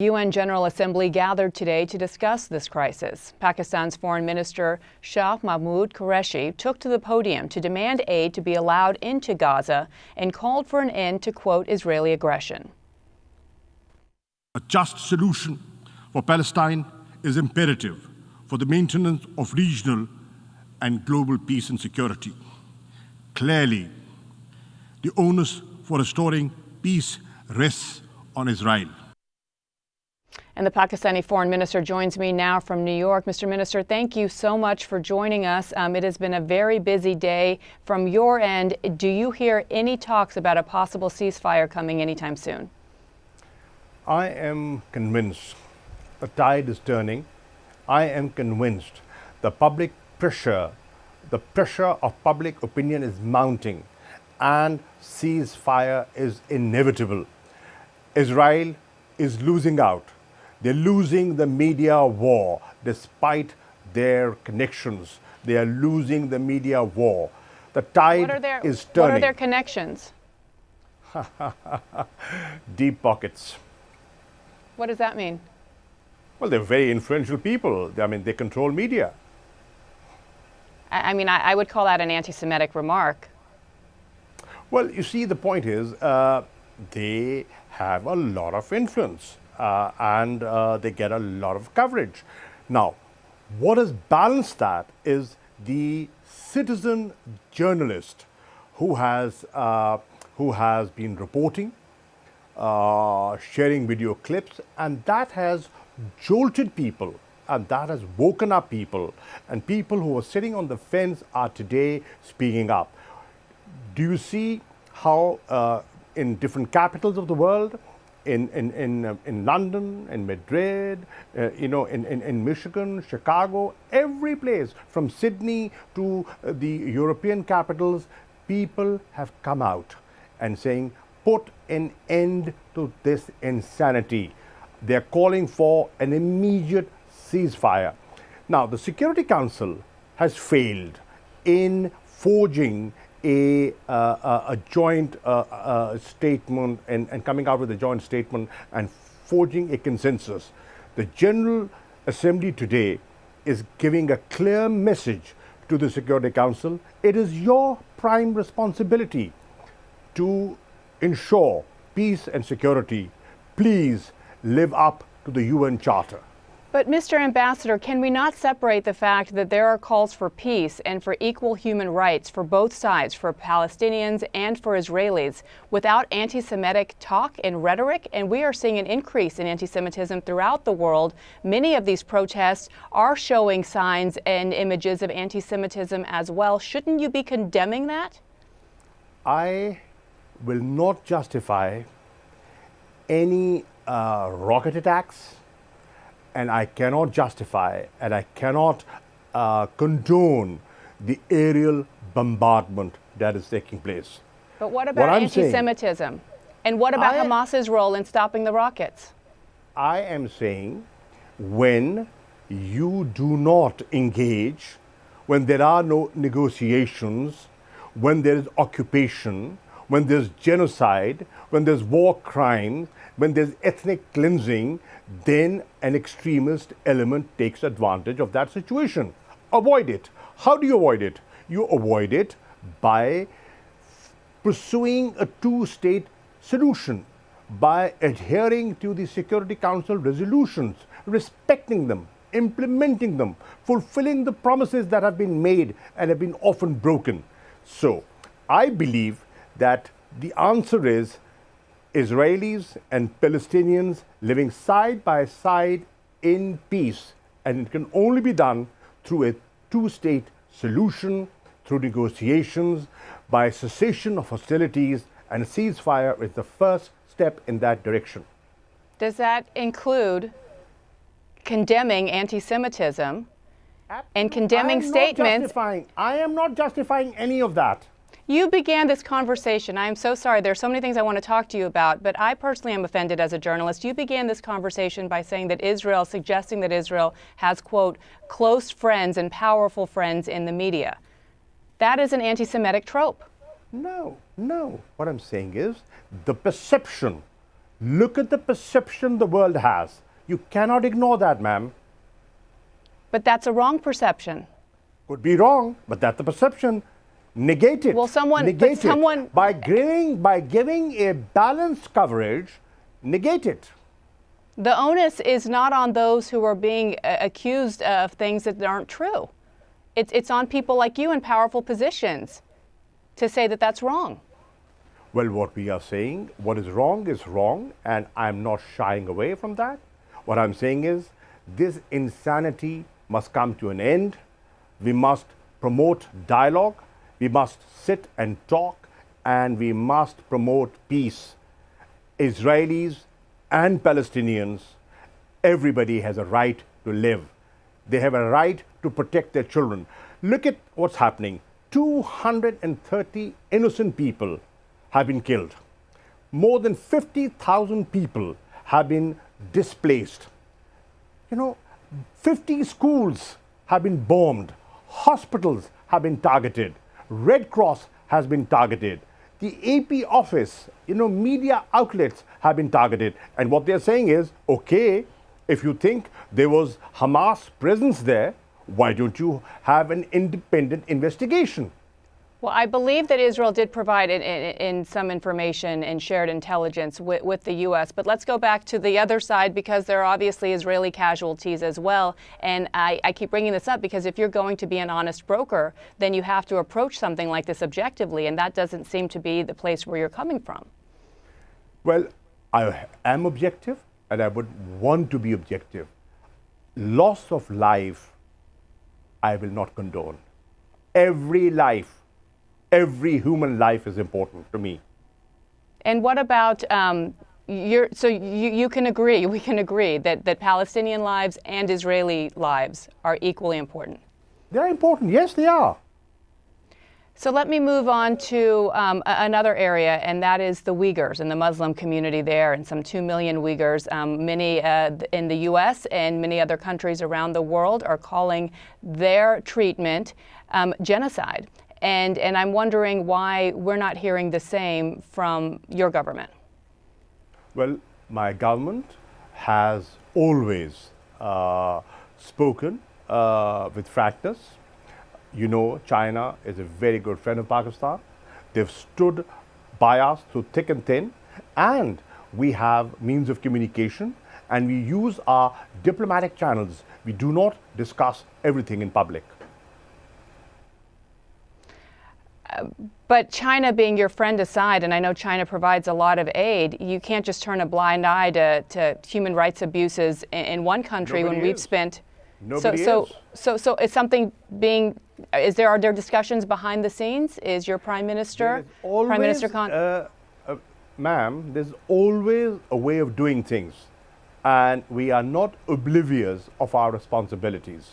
UN General Assembly gathered today to discuss this crisis. Pakistan's Foreign Minister Shah Mehmood Qureshi took to the podium to demand aid to be allowed into Gaza and called for an end to, quote, Israeli aggression. A just solution for Palestine is imperative for the maintenance of regional and global peace and security. Clearly, the onus for restoring peace rests on Israel. And the Pakistani foreign minister joins me now from New York. Mr. Minister, thank you so much for joining us. It has been a very busy day. From your end, do you hear any talks about a possible ceasefire coming anytime soon? I am convinced the tide is turning. I am convinced the public pressure, the pressure of public opinion is mounting, and ceasefire is inevitable. Israel is losing out. They're losing the media war despite their connections. They are losing the media war. The tide is turning. What are their connections? Deep pockets. What does that mean? Well, they're very influential people. I mean, they control media. I would call that an anti-Semitic remark. Well, you see, the point is they have a lot of influence and they get a lot of coverage. Now, what has balanced that is the citizen journalist who has been reporting, sharing video clips, and that has jolted people, and that has woken up people, and people who were sitting on the fence are today speaking up. Do you see how in different capitals of the world, in London, in Madrid, in Michigan, Chicago, every place from Sydney to the European capitals, people have come out and saying, put an end to this insanity. They're calling for an immediate ceasefire. Now, the Security Council has failed in forging a joint statement and coming out with a joint statement and forging a consensus. The General Assembly today is giving a clear message to the Security Council. It is your prime responsibility to ensure peace and security. Please live up to the UN Charter. But Mr. Ambassador, can we not separate the fact that there are calls for peace and for equal human rights for both sides, for Palestinians and for Israelis, without anti-Semitic talk and rhetoric? And we are seeing an increase in anti-Semitism throughout the world. Many of these protests are showing signs and images of anti-Semitism as well. Shouldn't you be condemning that? I will not justify any rocket attacks, and I cannot justify and I cannot condone the aerial bombardment that is taking place. But what about anti-Semitism? And what about Hamas's role in stopping the rockets? I am saying when you do not engage, when there are no negotiations, when there is occupation, when there's genocide, when there's war crimes, when there's ethnic cleansing, then an extremist element takes advantage of that situation. Avoid it. How do you avoid it? You avoid it by pursuing a two-state solution, by adhering to the Security Council resolutions, respecting them, implementing them, fulfilling the promises that have been made and have been often broken. So, I believe that the answer is Israelis and Palestinians living side by side in peace, and it can only be done through a two-state solution, through negotiations, by cessation of hostilities, and a ceasefire is the first step in that direction. Does that include condemning anti-Semitism and condemning statements? I am not justifying any of that. You began this conversation. I am so sorry. There's so many things I want to talk to you about, but I personally am offended as a journalist. You began this conversation by saying that suggesting that Israel has, quote, close friends and powerful friends in the media. That is an anti-Semitic trope. No. What I'm saying is the perception Look at the perception the world has. You cannot ignore that, ma'am. But that's a wrong perception. Could be wrong, but that's the perception. Negate it. Well, negate it. By giving a balanced coverage, negate it. The onus is not on those who are being accused of things that aren't true. It's on people like you in powerful positions to say that that's wrong. Well, what we are saying, what is wrong, and I'm not shying away from that. What I'm saying is, this insanity must come to an end. We must promote dialogue. We must sit and talk, and we must promote peace. Israelis and Palestinians, everybody has a right to live. They have a right to protect their children. Look at what's happening. 230 innocent people have been killed. More than 50,000 people have been displaced. 50 schools have been bombed. Hospitals have been targeted. Red Cross has been targeted. The AP office, media outlets have been targeted. And what they're saying is, okay, if you think there was Hamas presence there, why don't you have an independent investigation? Well, I believe that Israel did provide in some information and shared intelligence with the U.S. But let's go back to the other side, because there are obviously Israeli casualties as well. And I keep bringing this up because if you're going to be an honest broker, then you have to approach something like this objectively. And that doesn't seem to be the place where you're coming from. Well, I am objective, and I would want to be objective. Loss of life, I will not condone. Every life, every human life is important to me. And what about you can agree, we can agree that Palestinian lives and Israeli lives are equally important? They're important, yes, they are. So let me move on to another area, and that is the Uyghurs and the Muslim community there, and some 2 million Uyghurs. Many in the U.S. and many other countries around the world are calling their treatment genocide. And I'm wondering why we're not hearing the same from your government. Well, my government has always spoken with frankness. China is a very good friend of Pakistan. They've stood by us through thick and thin, and we have means of communication, and we use our diplomatic channels. We do not discuss everything in public. But China being your friend aside, and I know China provides a lot of aid, you can't just turn a blind eye to human rights abuses in one country. Nobody when we've is. spent. Nobody So is something being? Are there discussions behind the scenes? Is your Prime Minister, Prime Minister Khan? Ma'am, there's always a way of doing things, and we are not oblivious of our responsibilities.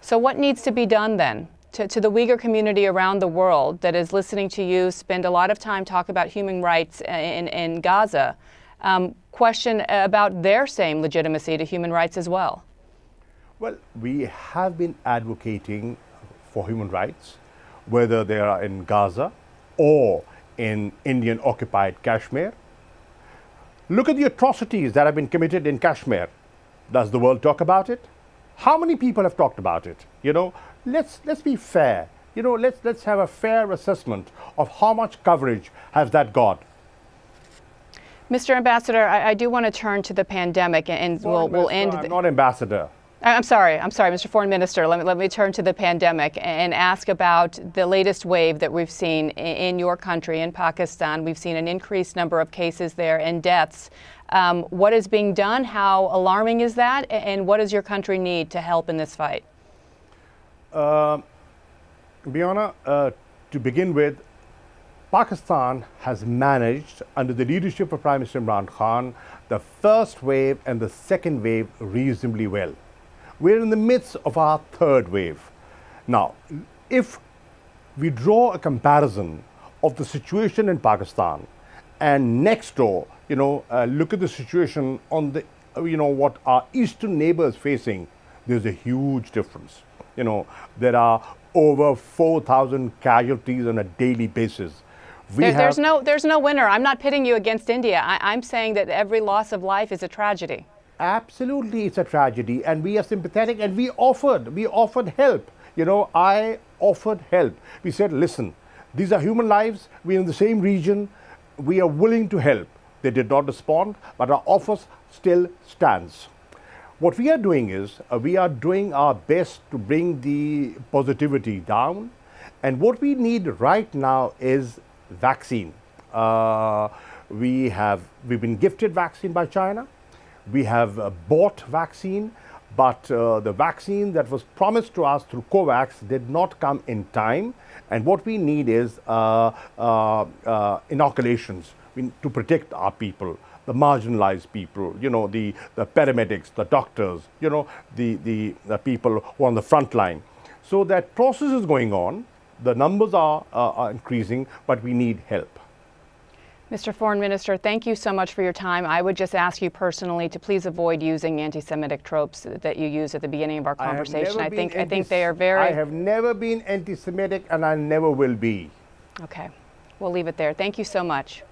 So what needs to be done then? To the Uyghur community around the world that is listening to you spend a lot of time talk about human rights in Gaza, question about their same legitimacy to human rights as well. Well, we have been advocating for human rights, whether they are in Gaza or in Indian occupied Kashmir. Look at the atrocities that have been committed in Kashmir. Does the world talk about it? How many people have talked about it? Let's be fair. Let's have a fair assessment of how much coverage has that got. Mr. Ambassador, I do want to turn to the pandemic, and we'll end. I'm not ambassador. I'm sorry, Mr. Foreign Minister. Let me turn to the pandemic and ask about the latest wave that we've seen in your country, in Pakistan. We've seen an increased number of cases there and deaths. What is being done? How alarming is that? And what does your country need to help in this fight? Biana, to begin with, Pakistan has managed, under the leadership of Prime Minister Imran Khan, the first wave and the second wave reasonably well. We're in the midst of our third wave. Now, if we draw a comparison of the situation in Pakistan and next door, look at the situation on the, what our eastern neighbors facing, there's a huge difference. There are over 4,000 casualties on a daily basis. There's no winner. I'm not pitting you against India. I'm saying that every loss of life is a tragedy. Absolutely, it's a tragedy, and we are sympathetic, and we offered help. You know, I offered help. We said, listen, these are human lives. We're in the same region. We are willing to help. They did not respond, but our offer still stands. What we are doing is we are doing our best to bring the positivity down, and what we need right now is vaccine. We've been gifted vaccine by China. We have bought vaccine, but the vaccine that was promised to us through COVAX did not come in time. And what we need is inoculations to protect our people, the marginalized people, you know, the paramedics, the doctors, you know, the people who are on the front line. So that process is going on. The numbers are increasing, but we need help. Mr. Foreign Minister, thank you so much for your time. I would just ask you personally to please avoid using anti-Semitic tropes that you used at the beginning of our conversation. I think they are very... I have never been anti-Semitic, and I never will be. Okay. We'll leave it there. Thank you so much.